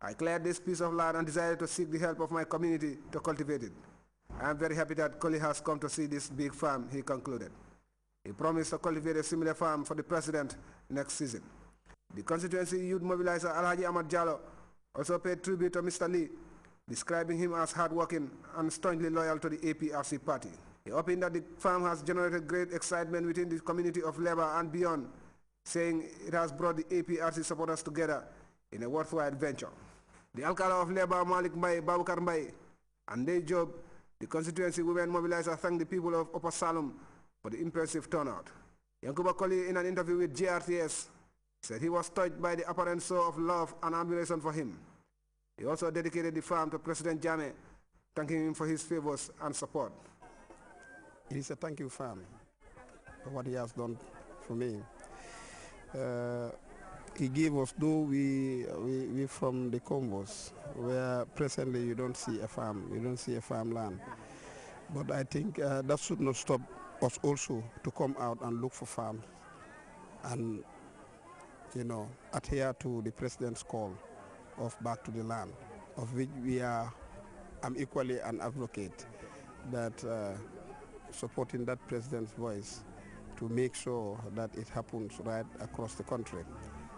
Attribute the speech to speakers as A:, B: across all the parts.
A: I cleared this piece of land and decided to seek the help of my community to cultivate it. I am very happy that Koli has come to see this big farm, he concluded. He promised to cultivate a similar farm for the president next season. The constituency youth mobilizer Alhaji Ahmad Jallo also paid tribute to Mr. Lee, describing him as hardworking and staunchly loyal to the APRC party. He opined that the farm has generated great excitement within the community of Labour and beyond, saying it has brought the APRC supporters together in a worthwhile venture. The Alcala of Labour, Malik Mbaye, Babukar Mbaye, and Dey Job, the constituency women mobilizer, thanked the people of Upper Salem for the impressive turnout. Yankuba Koli, in an interview with GRTS, said he was touched by the apparent show of love and admiration for him. He also dedicated the farm to President Jammeh, thanking him for his favors and support.
B: It is a thank you farm for what he has done for me. He gave us, though we from the Combos, where presently you don't see a farm, you don't see a farmland. But I think that should not stop us also to come out and look for farms and, you know, adhere to the president's call of back to the land, of which I'm equally an advocate that supporting that president's voice to make sure that it happens right across the country.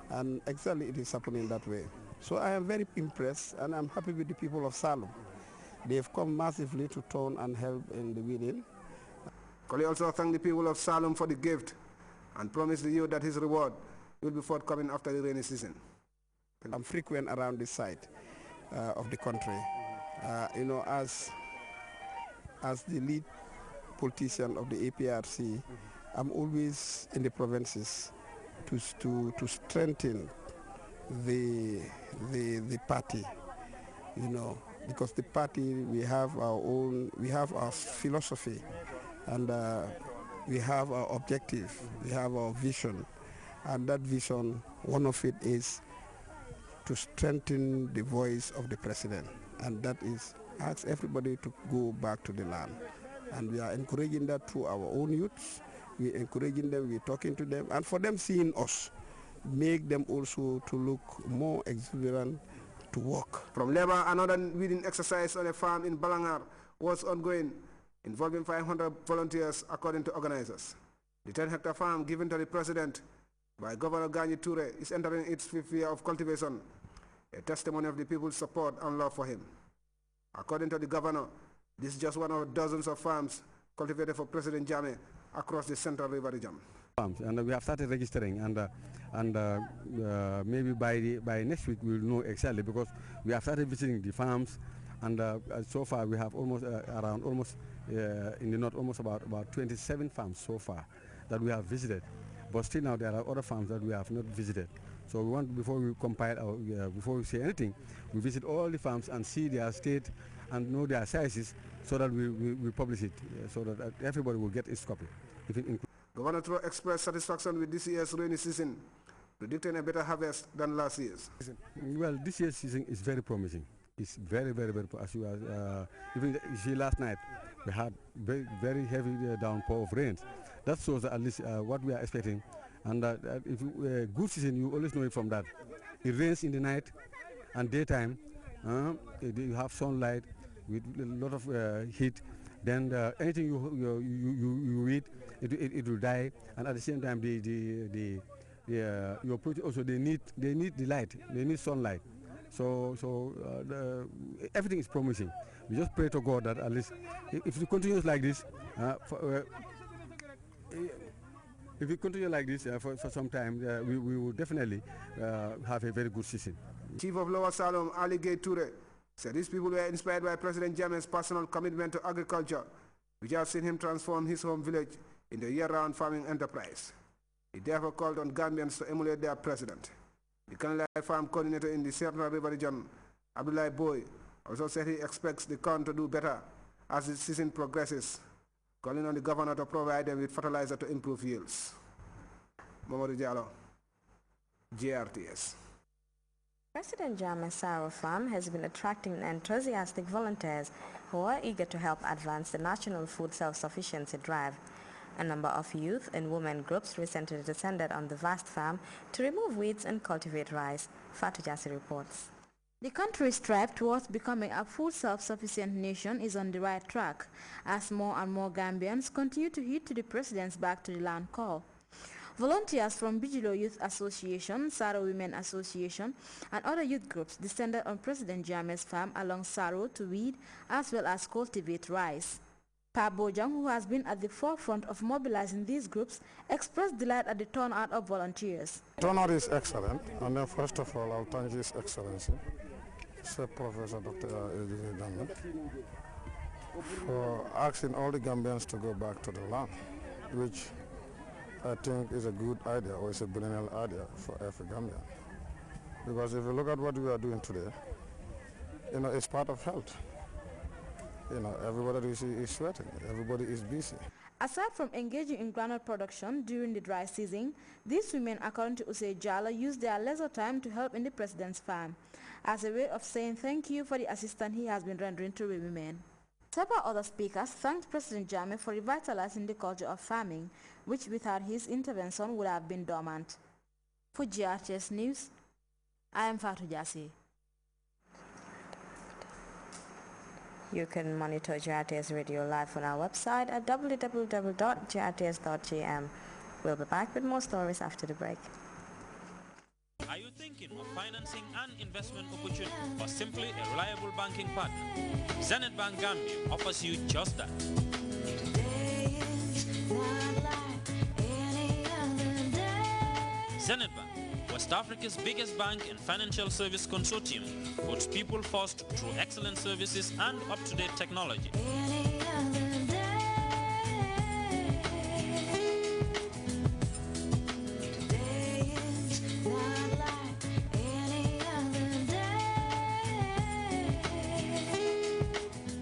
B: And exactly it is happening that way. So I am very impressed and I'm happy with the people of Salem. They've come massively to turn and help in the winning.
A: Koli also thanked the people of Salem for the gift and promised the youth that his reward will be forthcoming after the rainy season.
B: I'm frequent around this side of the country. You know, as the lead politician of the APRC, I'm always in the provinces to strengthen the party, you know, because the party, we have our philosophy, and we have our objective, we have our vision, and that vision, one of it is to strengthen the voice of the president, and that is ask everybody to go back to the land. And we are encouraging that through our own youths. We're encouraging them, we're talking to them, and for them seeing us, make them also to look more exuberant to work.
A: From Labour, another weeding exercise on a farm in Balangar was ongoing, involving 500 volunteers according to organizers. The 10-hectare farm given to the president by Governor Gani Toure is entering its 5th year of cultivation, a testimony of the people's support and love for him. According to the governor, this is just one of dozens of farms cultivated for President Jammeh across the Central River region.
C: And we have started registering, and maybe by next week we will know exactly, because we have started visiting the farms, and so far we have almost in the north almost about 27 farms so far that we have visited. But still now there are other farms that we have not visited. So we want, before we compile before we say anything, we visit all the farms and see their state and know their sizes, so that we publish it, so that everybody will get its copy.
A: Governor Toure expressed satisfaction with this year's rainy season, predicting a better harvest than last year's.
C: Well, this year's season is very promising. It's very, very, very, as you even you see last night, we had very, very heavy downpour of rain. That shows at least what we are expecting. And if good season, you always know it from that. It rains in the night and daytime. You have sunlight with a lot of heat. Then anything you eat, it will die. And at the same time, your protein also they need the light. They need sunlight. So everything is promising. We just pray to God that at least if it continues like this, if we continue like this for some time, we will definitely have a very good season.
A: Chief of Lower Salem, Ali Gay Toure, said these people were inspired by President Jammeh's personal commitment to agriculture, which has seen him transform his home village into a year-round farming enterprise. He therefore called on Gambians to emulate their president. The Kanilai farm coordinator in the Central River region, Abdullah Boy, also said he expects the corn to do better as the season progresses, calling on the governor to provide them with fertilizer to improve yields. Mamadou Diallo, GRTS.
D: President Jammeh's Saro Farm has been attracting enthusiastic volunteers who are eager to help advance the national food self-sufficiency drive. A number of youth and women groups recently descended on the vast farm to remove weeds and cultivate rice. Fatou Jassi reports.
E: The country's drive towards becoming a full self-sufficient nation is on the right track as more and more Gambians continue to heed to the president's Back to the Land call. Volunteers from Bijilo Youth Association, Saro Women Association and other youth groups descended on President Jammeh's farm along Saro to weed as well as cultivate rice. Pa Bojang, who has been at the forefront of mobilizing these groups, expressed delight at the turnout of volunteers.
F: Turnout is excellent, and then first of all, I'll thank His Excellency, Sir Professor Dr. A.J. Danga, for asking all the Gambians to go back to the land, which I think is a good idea, or it's a brilliant idea for every Gambian. Because if you look at what we are doing today, it's part of health. Everybody is sweating, everybody is busy.
E: Aside from engaging in granite production during the dry season, these women, according to Usei Jala, use their leisure time to help in the president's farm as a way of saying thank you for the assistance he has been rendering to the women. Several other speakers thanked President Jammeh for revitalizing the culture of farming, which without his intervention would have been dormant. For Grts News, I am Fatou Jassi.
D: You can monitor Grts Radio live on our website at www.grts.gm. We'll be back with more stories after the break.
G: Are you thinking of financing an investment opportunity or simply a reliable banking partner? Zenith Bank Gambia offers you just that. Zenith Bank, West Africa's biggest bank and financial service consortium, puts people first through excellent services and up-to-date technology.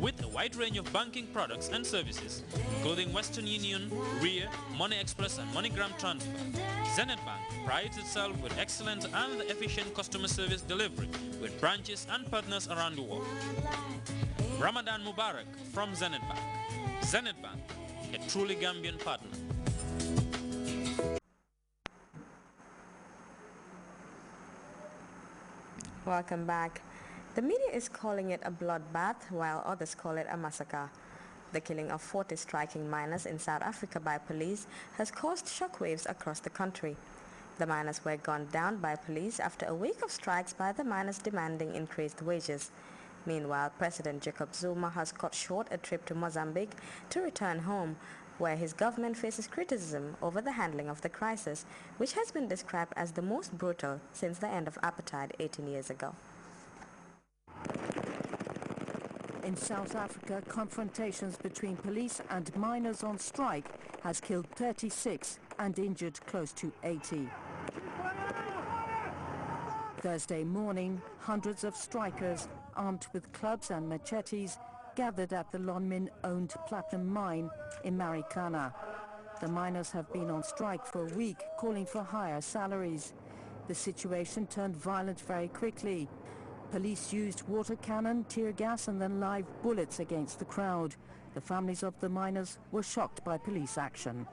G: With a wide range of banking products and services, including Western Union, RIA, Money Express and MoneyGram Transfer, Zenith Bank prides itself with excellent and efficient customer service delivery with branches and partners around the world. Ramadan Mubarak from Zenith Bank. Zenith Bank, a truly Gambian partner.
D: Welcome back. The media is calling it a bloodbath while others call it a massacre. The killing of 40 striking miners in South Africa by police has caused shockwaves across the country. The miners were gunned down by police after a week of strikes by the miners demanding increased wages. Meanwhile, President Jacob Zuma has cut short a trip to Mozambique to return home, where his government faces criticism over the handling of the crisis, which has been described as the most brutal since the end of apartheid 18 years ago.
H: In South Africa, confrontations between police and miners on strike has killed 36 and injured close to 80. Thursday morning, hundreds of strikers, armed with clubs and machetes, gathered at the Lonmin-owned platinum mine in Marikana. The miners have been on strike for a week, calling for higher salaries. The situation turned violent very quickly. Police used water cannon, tear gas and then live bullets against the crowd. The families of the miners were shocked by police action.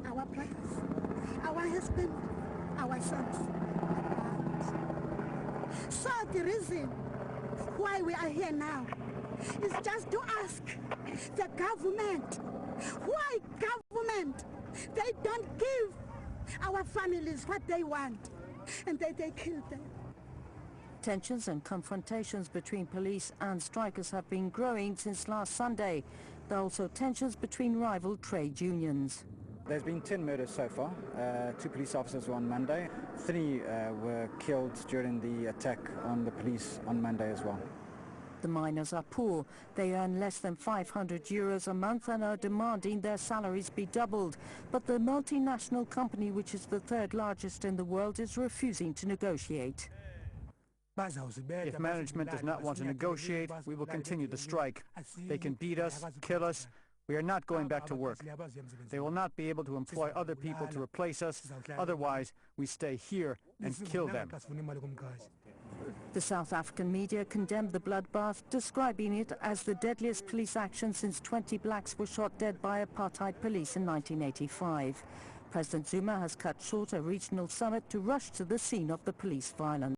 I: Our brothers, our husbands, our sons. So the reason why we are here now is just to ask the government, why government, they don't give our families what they want and they kill them.
H: Tensions and confrontations between police and strikers have been growing since last Sunday. There are also tensions between rival trade unions.
J: There's been 10 murders so far. 2 police officers were on Monday. 3 were killed during the attack on the police on Monday as well.
H: The miners are poor. They earn less than €500 a month and are demanding their salaries be doubled. But the multinational company, which is the 3rd largest in the world, is refusing to negotiate.
K: If management does not want to negotiate, we will continue the strike. They can beat us, kill us. We are not going back to work. They will not be able to employ other people to replace us. Otherwise, we stay here and kill them.
H: The South African media condemned the bloodbath, describing it as the deadliest police action since 20 blacks were shot dead by apartheid police in 1985. President Zuma has cut short a regional summit to rush to the scene of the police violence.